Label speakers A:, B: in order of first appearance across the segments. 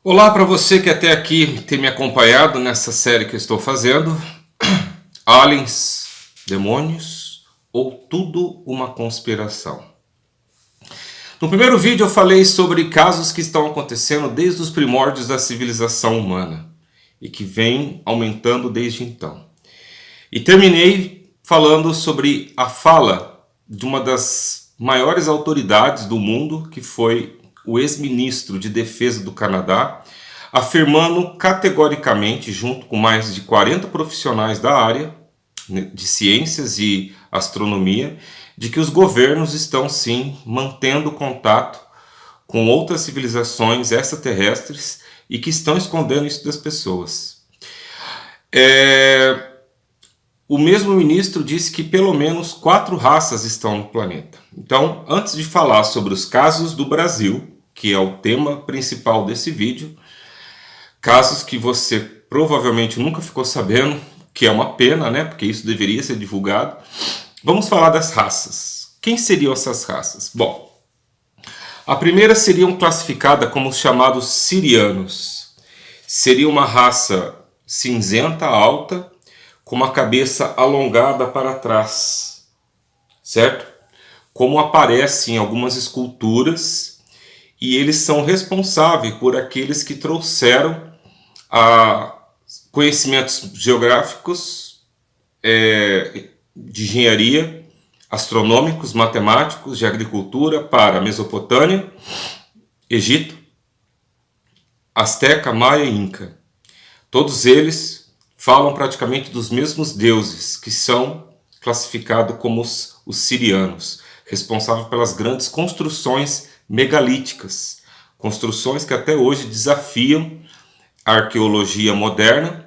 A: Olá para você que até aqui tem me acompanhado nessa série que eu estou fazendo. Aliens, demônios ou tudo uma conspiração? No primeiro vídeo eu falei sobre casos que estão acontecendo desde os primórdios da civilização humana e que vem aumentando desde então. E terminei falando sobre a fala de uma das maiores autoridades do mundo, que foi o ex-ministro de Defesa do Canadá, afirmando categoricamente, junto com mais de 40 profissionais da área de ciências e astronomia, de que os governos estão sim mantendo contato com outras civilizações extraterrestres e que estão escondendo isso das pessoas. O mesmo ministro disse que pelo menos 4 raças estão no planeta. Então, antes de falar sobre os casos do Brasil, que é o tema principal desse vídeo, casos que você provavelmente nunca ficou sabendo, que é uma pena, né? Porque isso deveria ser divulgado. Vamos falar das raças. Quem seriam essas raças? Bom, a primeira seria classificada como os chamados sirianos. Seria uma raça cinzenta, alta, com uma cabeça alongada para trás, certo? Como aparece em algumas esculturas, e eles são responsáveis por aqueles que trouxeram conhecimentos geográficos, de engenharia, astronômicos, matemáticos, de agricultura para a Mesopotâmia, Egito, Azteca, Maia e Inca. Todos eles falam praticamente dos mesmos deuses, que são classificados como os sirianos, responsáveis pelas grandes construções megalíticas, construções que até hoje desafiam a arqueologia moderna,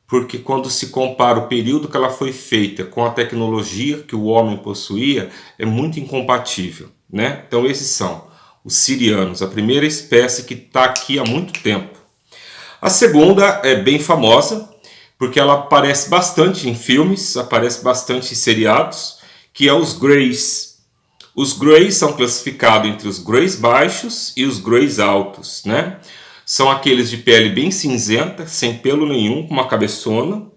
A: porque quando se compara o período que ela foi feita com a tecnologia que o homem possuía, é muito incompatível, né? Então esses são os sirianos, a primeira espécie que está aqui há muito tempo. A segunda é bem famosa, porque ela aparece bastante em filmes, aparece bastante em seriados, que é os Greys. Os Greys são classificados entre os Greys baixos e os Greys altos, né? São aqueles de pele bem cinzenta, sem pelo nenhum, com uma cabeçona,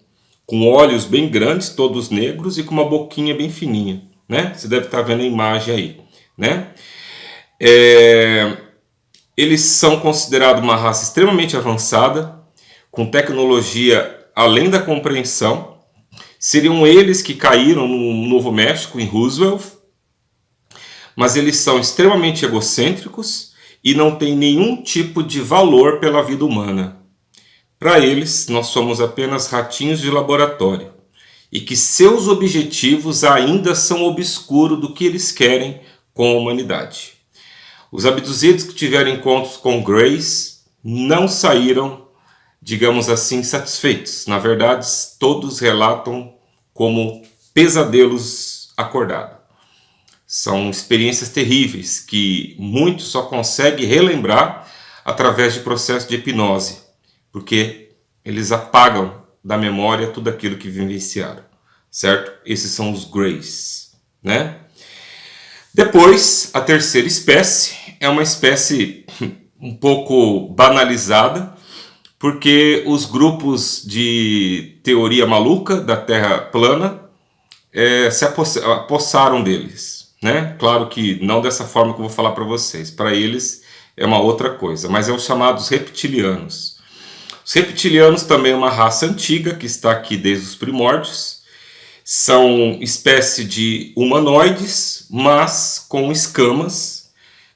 A: com olhos bem grandes, todos negros, e com uma boquinha bem fininha, né? Você deve estar vendo a imagem aí, né? Eles são considerados uma raça extremamente avançada, com tecnologia além da compreensão. Seriam eles que caíram no Novo México, em Roosevelt, mas eles são extremamente egocêntricos e não têm nenhum tipo de valor pela vida humana. Para eles, nós somos apenas ratinhos de laboratório, e que seus objetivos ainda são obscuros do que eles querem com a humanidade. Os abduzidos que tiveram encontros com Greys não saíram, digamos assim, satisfeitos. Na verdade, todos relatam como pesadelos acordados. São experiências terríveis que muitos só conseguem relembrar através de processo de hipnose, porque eles apagam da memória tudo aquilo que vivenciaram, certo? Esses são os Greys, né? Depois, a terceira espécie é uma espécie um pouco banalizada, porque os grupos de teoria maluca da Terra plana se apossaram deles, né? Claro que não dessa forma que eu vou falar para vocês. Para eles é uma outra coisa, mas é os chamados reptilianos. Os reptilianos também é uma raça antiga que está aqui desde os primórdios. São espécie de humanoides, mas com escamas,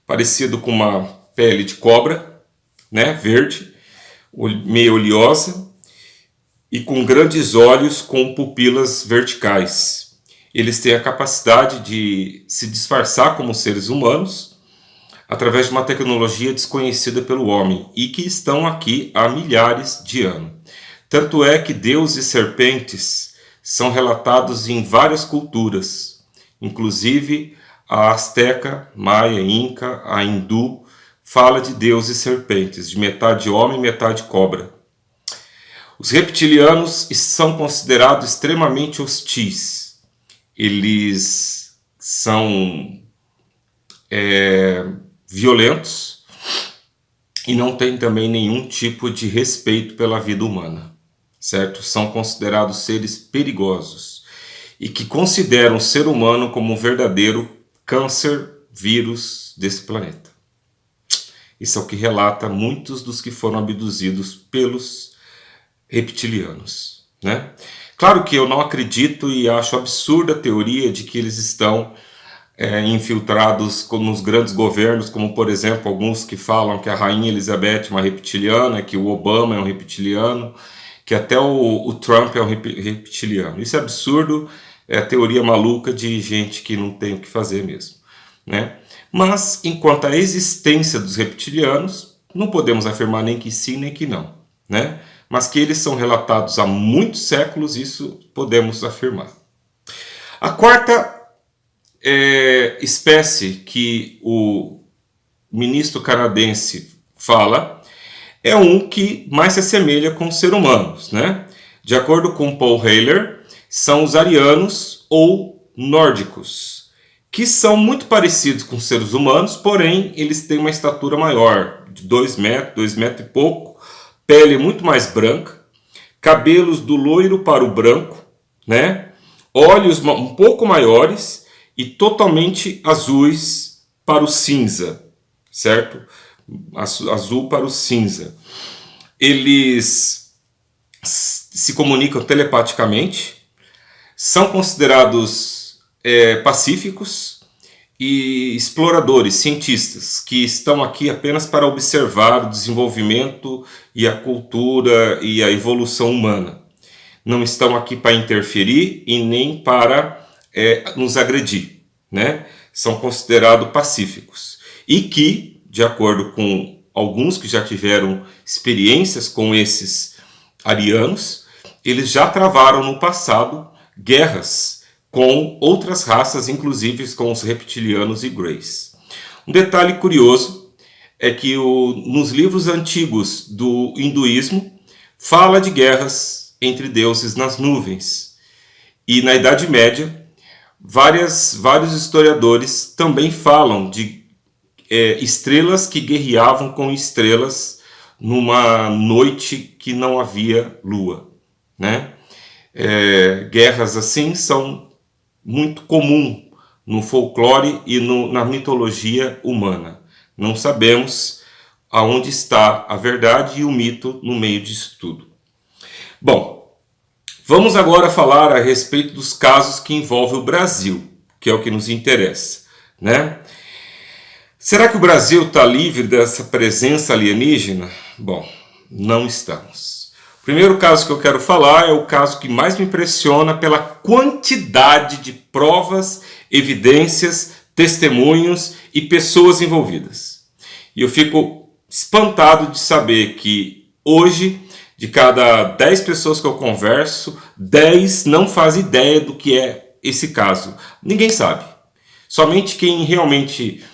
A: parecido com uma pele de cobra, né? Verde, meio oleosa, e com grandes olhos com pupilas verticais. Eles têm a capacidade de se disfarçar como seres humanos através de uma tecnologia desconhecida pelo homem e que estão aqui há milhares de anos. Tanto é que deuses e serpentes são relatados em várias culturas, inclusive a Azteca, Maia, Inca, a Hindu, fala de deuses e serpentes, de metade homem e metade cobra. Os reptilianos são considerados extremamente hostis. Eles são violentos, e não têm também nenhum tipo de respeito pela vida humana, certo? São considerados seres perigosos e que consideram o ser humano como um verdadeiro câncer vírus desse planeta. Isso é o que relata muitos dos que foram abduzidos pelos reptilianos, né? Claro que eu não acredito e acho absurda a teoria de que eles estão infiltrados nos grandes governos, como por exemplo alguns que falam que a Rainha Elizabeth é uma reptiliana, que o Obama é um reptiliano, que até o Trump é um reptiliano. Isso é absurdo, é a teoria maluca de gente que não tem o que fazer mesmo, né? Mas enquanto a existência dos reptilianos, não podemos afirmar nem que sim nem que não, né? Mas que eles são relatados há muitos séculos, isso podemos afirmar. A quarta espécie que o ministro canadense fala é um que mais se assemelha com os seres humanos, né? De acordo com Paul Heyler, são os arianos ou nórdicos, que são muito parecidos com os seres humanos, porém eles têm uma estatura maior, de 2 metros, 2 metros e pouco, pele muito mais branca, cabelos do loiro para o branco, né? Olhos um pouco maiores e totalmente azuis para o cinza, certo? Azul para o cinza. Eles se comunicam telepaticamente, são considerados pacíficos e exploradores, cientistas, que estão aqui apenas para observar o desenvolvimento e a cultura e a evolução humana. Não estão aqui para interferir e nem para nos agredir, né? São considerados pacíficos. E que, de acordo com alguns que já tiveram experiências com esses arianos, eles já travaram no passado guerras com outras raças, inclusive com os reptilianos e greys. Um detalhe curioso é que nos livros antigos do hinduísmo fala de guerras entre deuses nas nuvens. E na Idade Média, vários historiadores também falam de estrelas que guerreavam com estrelas numa noite que não havia lua, né? Guerras assim são muito comum no folclore e na mitologia humana. Não sabemos aonde está a verdade e o mito no meio disso tudo. Bom, vamos agora falar a respeito dos casos que envolvem o Brasil, que é o que nos interessa, né? Será que o Brasil está livre dessa presença alienígena? Bom, não estamos. O primeiro caso que eu quero falar é o caso que mais me impressiona pela quantidade de provas, evidências, testemunhos e pessoas envolvidas. E eu fico espantado de saber que hoje, de cada 10 pessoas que eu converso, 10 não fazem ideia do que é esse caso. Ninguém sabe. Somente quem realmente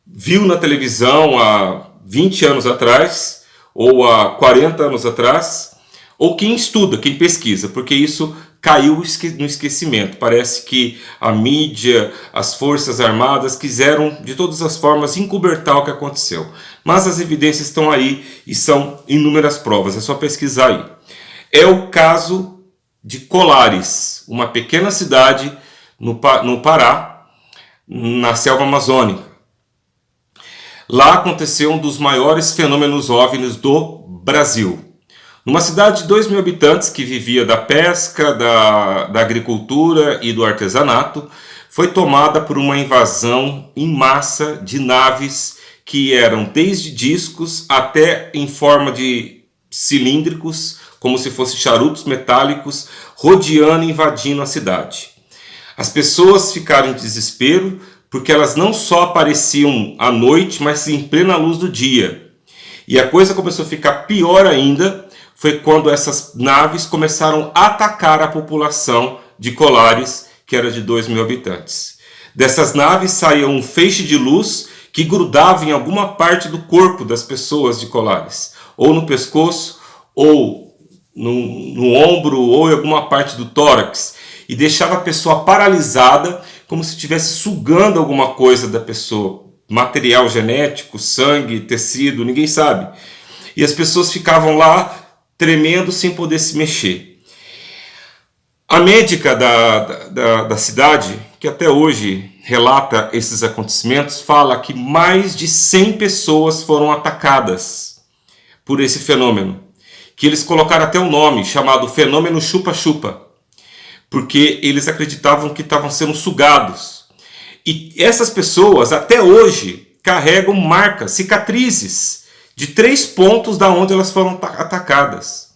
A: viu na televisão há 20 anos atrás, ou há 40 anos atrás, ou quem estuda, quem pesquisa, porque isso caiu no esquecimento. Parece que a mídia, as forças armadas quiseram de todas as formas encobertar o que aconteceu. Mas as evidências estão aí e são inúmeras provas, é só pesquisar aí. É o caso de Colares, uma pequena cidade no Pará, na selva amazônica. Lá aconteceu um dos maiores fenômenos OVNIs do Brasil. Numa cidade de 2.000 habitantes que vivia da pesca, da agricultura e do artesanato, foi tomada por uma invasão em massa de naves que eram desde discos até em forma de cilíndricos, como se fossem charutos metálicos, rodeando e invadindo a cidade. As pessoas ficaram em desespero porque elas não só apareciam à noite, mas em plena luz do dia. E a coisa começou a ficar pior ainda, foi quando essas naves começaram a atacar a população de Colares, que era de 2.000 habitantes. Dessas naves saía um feixe de luz que grudava em alguma parte do corpo das pessoas de Colares, ou no pescoço, ou no ombro, ou em alguma parte do tórax, e deixava a pessoa paralisada, como se estivesse sugando alguma coisa da pessoa, material genético, sangue, tecido, ninguém sabe. E as pessoas ficavam lá tremendo sem poder se mexer. A médica da cidade, que até hoje relata esses acontecimentos, fala que mais de 100 pessoas foram atacadas por esse fenômeno, que eles colocaram até um nome, chamado fenômeno chupa-chupa, porque eles acreditavam que estavam sendo sugados. E essas pessoas, até hoje, carregam marcas, cicatrizes, de 3 pontos da onde elas foram atacadas.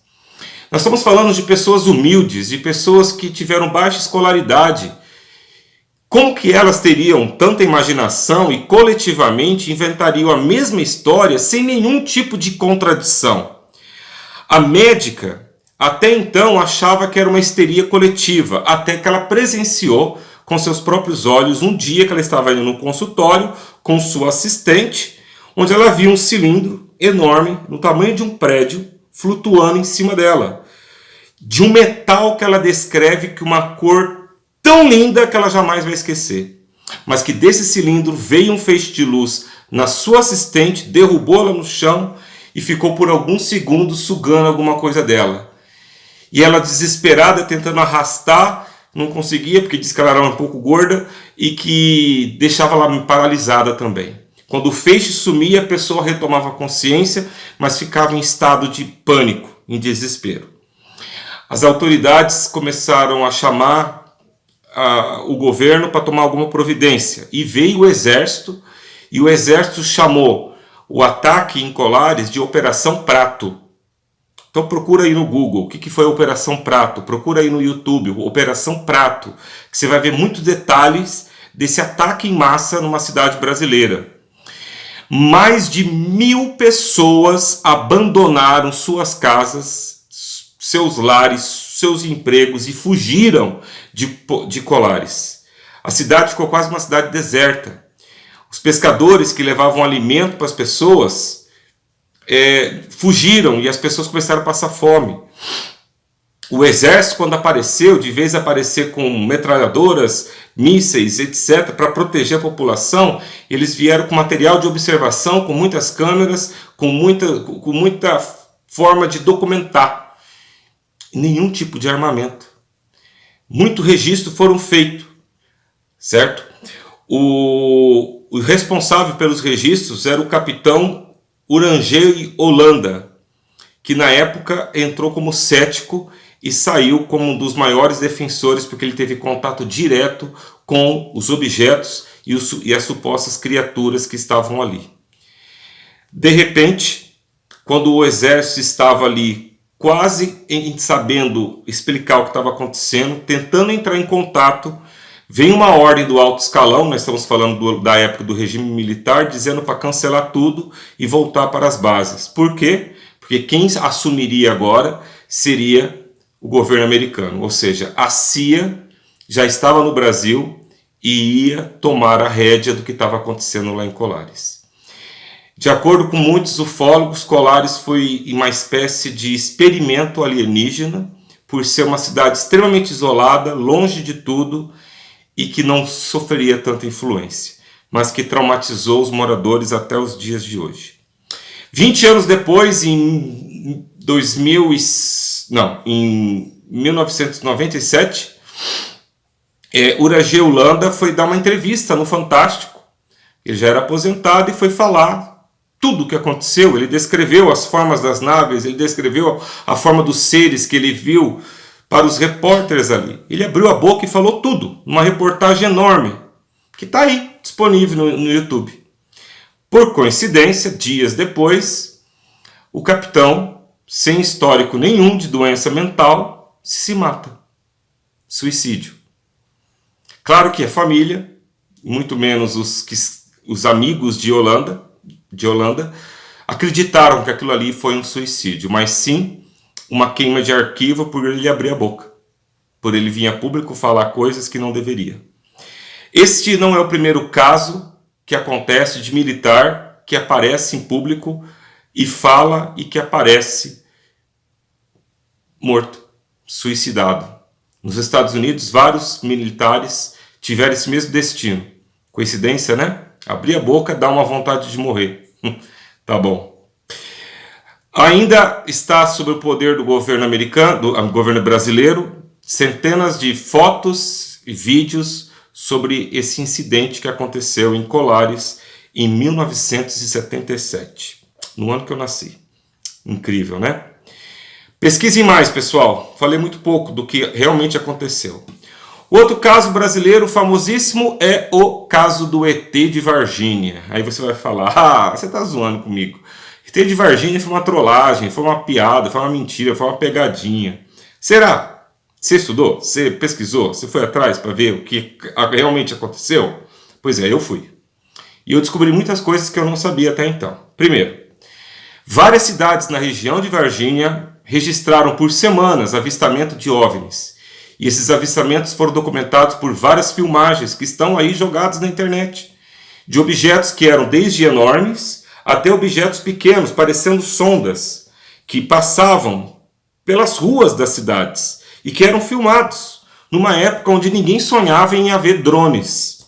A: Nós estamos falando de pessoas humildes, de pessoas que tiveram baixa escolaridade. Como que elas teriam tanta imaginação e coletivamente inventariam a mesma história sem nenhum tipo de contradição? A médica até então achava que era uma histeria coletiva, até que ela presenciou com seus próprios olhos um dia que ela estava indo no consultório com sua assistente, onde ela viu um cilindro enorme, no tamanho de um prédio, flutuando em cima dela, de um metal que ela descreve que uma cor tão linda que ela jamais vai esquecer, mas que desse cilindro veio um feixe de luz na sua assistente, derrubou-la no chão e ficou por alguns segundos sugando alguma coisa dela. E ela, desesperada, tentando arrastar, não conseguia, porque disse que ela era um pouco gorda e que deixava ela paralisada também. Quando o feixe sumia, a pessoa retomava a consciência, mas ficava em estado de pânico, em desespero. As autoridades começaram a chamar o governo para tomar alguma providência. E veio o exército, e o exército chamou o ataque em Colares de Operação Prato. Então procura aí no Google o que foi a Operação Prato. Procura aí no YouTube, Operação Prato, que você vai ver muitos detalhes desse ataque em massa numa cidade brasileira. Mais de 1.000 pessoas abandonaram suas casas, seus lares, seus empregos e fugiram de Colares. A cidade ficou quase uma cidade deserta. Os pescadores que levavam alimento para as pessoas fugiram e as pessoas começaram a passar fome. O exército, quando apareceu, de vez aparecer com metralhadoras, mísseis, etc., para proteger a população, eles vieram com material de observação, com muitas câmeras, com muita forma de documentar. Nenhum tipo de armamento. Muito registro foram feitos, certo? O responsável pelos registros era o capitão Urangel Holanda, que na época entrou como cético e saiu como um dos maiores defensores, porque ele teve contato direto com os objetos e as supostas criaturas que estavam ali. De repente, quando o exército estava ali quase sabendo explicar o que estava acontecendo, tentando entrar em contato, vem uma ordem do alto escalão, nós estamos falando da época do regime militar, dizendo para cancelar tudo e voltar para as bases. Por quê? Porque quem assumiria agora seria o governo americano, ou seja, a CIA já estava no Brasil e ia tomar a rédea do que estava acontecendo lá em Colares. De acordo com muitos ufólogos, Colares foi uma espécie de experimento alienígena, por ser uma cidade extremamente isolada, longe de tudo, e que não sofreria tanta influência, mas que traumatizou os moradores até os dias de hoje. 20 anos depois, em 1997, Urangel Holanda foi dar uma entrevista no Fantástico. Ele já era aposentado e foi falar tudo o que aconteceu. Ele descreveu as formas das naves, ele descreveu a forma dos seres que ele viu para os repórteres ali. Ele abriu a boca e falou tudo, numa reportagem enorme, que está aí, disponível no YouTube. Por coincidência, dias depois, o capitão, sem histórico nenhum de doença mental, se mata. Suicídio. Claro que a família, muito menos os amigos de Holanda, acreditaram que aquilo ali foi um suicídio, mas sim uma queima de arquivo por ele abrir a boca, por ele vir a público falar coisas que não deveria. Este não é o primeiro caso que acontece de militar que aparece em público e fala e que aparece morto, suicidado. Nos Estados Unidos, vários militares tiveram esse mesmo destino. Coincidência, né? Abrir a boca dá uma vontade de morrer. Tá bom. Ainda está sob o poder do governo americano, do governo brasileiro, centenas de fotos e vídeos sobre esse incidente que aconteceu em Colares em 1977, no ano que eu nasci. Incrível, né? Pesquisem mais, pessoal. Falei muito pouco do que realmente aconteceu. Outro caso brasileiro famosíssimo é o caso do ET de Varginha. Aí você vai falar, você tá zoando comigo. ET de Varginha foi uma trollagem, foi uma piada, foi uma mentira, foi uma pegadinha. Será? Você estudou? Você pesquisou? Você foi atrás para ver o que realmente aconteceu? Pois é, eu fui. E eu descobri muitas coisas que eu não sabia até então. Primeiro, várias cidades na região de Varginha registraram por semanas avistamento de OVNIs. E esses avistamentos foram documentados por várias filmagens que estão aí jogadas na internet. De objetos que eram desde enormes até objetos pequenos, parecendo sondas, que passavam pelas ruas das cidades e que eram filmados numa época onde ninguém sonhava em haver drones,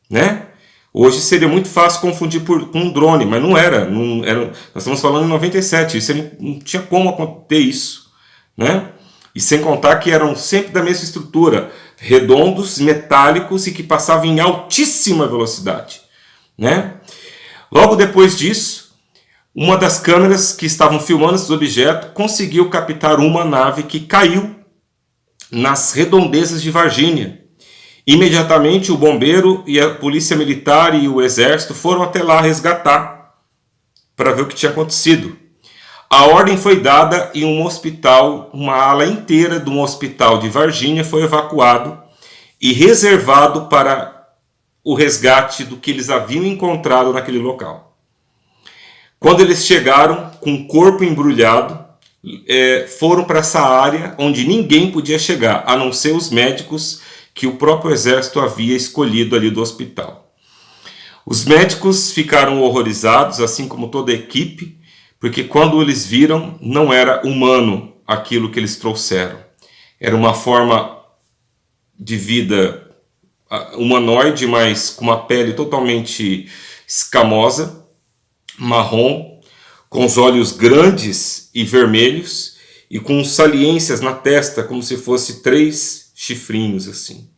A: né? Hoje seria muito fácil confundir com um drone, mas não era. Nós estamos falando em 97, isso não tinha como acontecer isso, né? E sem contar que eram sempre da mesma estrutura, redondos, metálicos e que passavam em altíssima velocidade, né? Logo depois disso, uma das câmeras que estavam filmando esses objetos conseguiu captar uma nave que caiu nas redondezas de Varginha. Imediatamente o bombeiro e a polícia militar e o exército foram até lá resgatar para ver o que tinha acontecido. A ordem foi dada e um hospital, uma ala inteira de um hospital de Varginha foi evacuado e reservado para o resgate do que eles haviam encontrado naquele local. Quando eles chegaram com o corpo embrulhado, foram para essa área onde ninguém podia chegar, a não ser os médicos que o próprio exército havia escolhido ali do hospital. Os médicos ficaram horrorizados, assim como toda a equipe, porque quando eles viram, não era humano aquilo que eles trouxeram. Era uma forma de vida humanoide, mas com uma pele totalmente escamosa, marrom, com os olhos grandes e vermelhos e com saliências na testa, como se fosse 3 chifrinhos assim,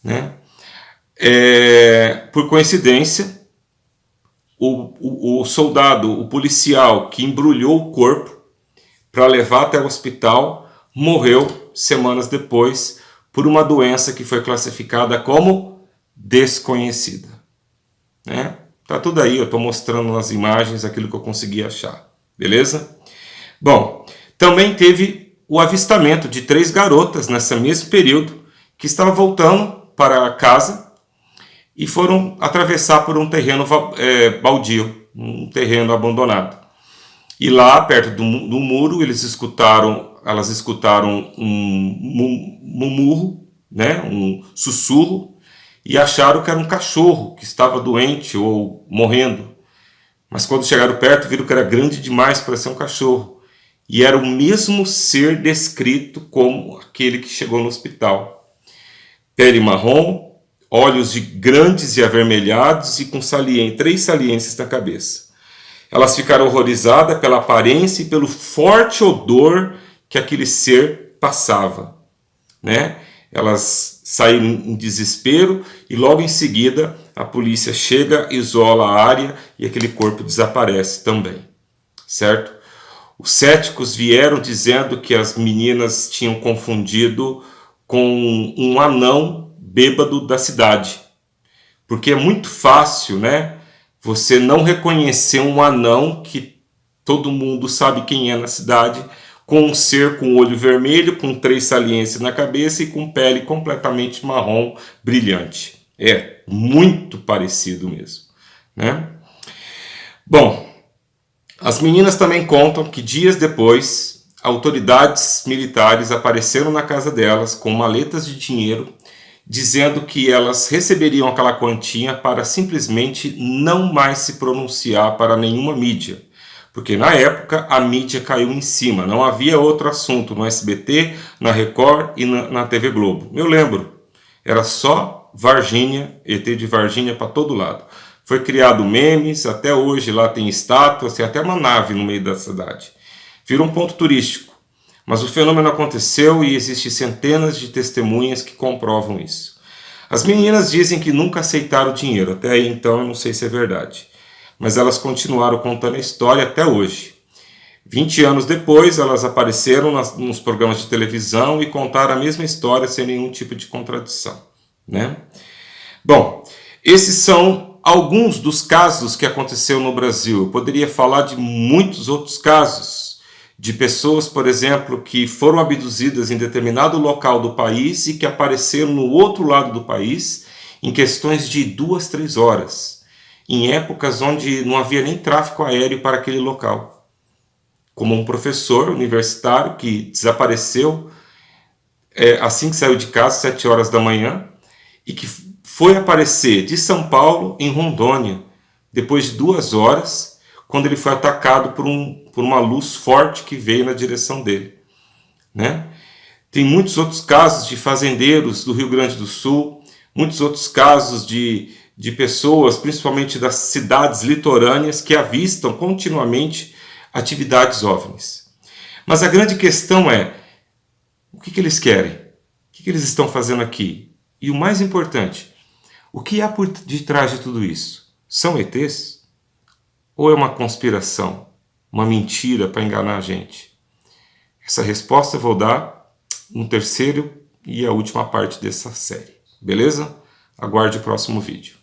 A: né? Por coincidência, o soldado, o policial que embrulhou o corpo para levar até o hospital, morreu semanas depois por uma doença que foi classificada como desconhecida, né? Tá tudo aí, eu estou mostrando nas imagens aquilo que eu consegui achar, beleza? Bom, também teve o avistamento de 3 garotas nesse mesmo período que estavam voltando para casa e foram atravessar por um terreno baldio, um terreno abandonado. E lá, perto do muro, elas escutaram um murmúrio, né, um sussurro, e acharam que era um cachorro que estava doente ou morrendo. Mas quando chegaram perto, viram que era grande demais para ser um cachorro. E era o mesmo ser descrito como aquele que chegou no hospital. Pele marrom, olhos grandes e avermelhados e com 3 saliências na cabeça. Elas ficaram horrorizadas pela aparência e pelo forte odor que aquele ser passava, né? Elas saíram em desespero e logo em seguida a polícia chega, isola a área e aquele corpo desaparece também, certo? Os céticos vieram dizendo que as meninas tinham confundido com um anão bêbado da cidade, porque é muito fácil, né, você não reconhecer um anão que todo mundo sabe quem é na cidade, com um ser com olho vermelho, com 3 saliências na cabeça e com pele completamente marrom brilhante. É muito parecido mesmo, né? Bom, as meninas também contam que dias depois, autoridades militares apareceram na casa delas com maletas de dinheiro, dizendo que elas receberiam aquela quantia para simplesmente não mais se pronunciar para nenhuma mídia. Porque na época a mídia caiu em cima, não havia outro assunto no SBT, na Record e na TV Globo. Eu lembro, era só Varginha, ET de Varginha para todo lado. Foi criado memes, até hoje lá tem estátuas, tem até uma nave no meio da cidade. Virou um ponto turístico. Mas o fenômeno aconteceu e existem centenas de testemunhas que comprovam isso. As meninas dizem que nunca aceitaram o dinheiro, até aí então eu não sei se é verdade. Mas elas continuaram contando a história até hoje. 20 anos depois, elas apareceram nos programas de televisão e contaram a mesma história sem nenhum tipo de contradição, né? Bom, esses são alguns dos casos que aconteceu no Brasil. Eu poderia falar de muitos outros casos, de pessoas, por exemplo, que foram abduzidas em determinado local do país e que apareceram no outro lado do país em questões de 2, 3 horas, em épocas onde não havia nem tráfego aéreo para aquele local. Como um professor universitário que desapareceu assim que saiu de casa, 7 horas da manhã, e que foi aparecer de São Paulo em Rondônia, depois de 2 horas, quando ele foi atacado por uma luz forte que veio na direção dele, né? Tem muitos outros casos de fazendeiros do Rio Grande do Sul, muitos outros casos de pessoas, principalmente das cidades litorâneas, que avistam continuamente atividades OVNIs. Mas a grande questão é, o que eles querem? O que eles estão fazendo aqui? E o mais importante, o que há por detrás de tudo isso? São ETs? Ou é uma conspiração? Uma mentira para enganar a gente? Essa resposta eu vou dar no terceiro e a última parte dessa série. Beleza? Aguarde o próximo vídeo.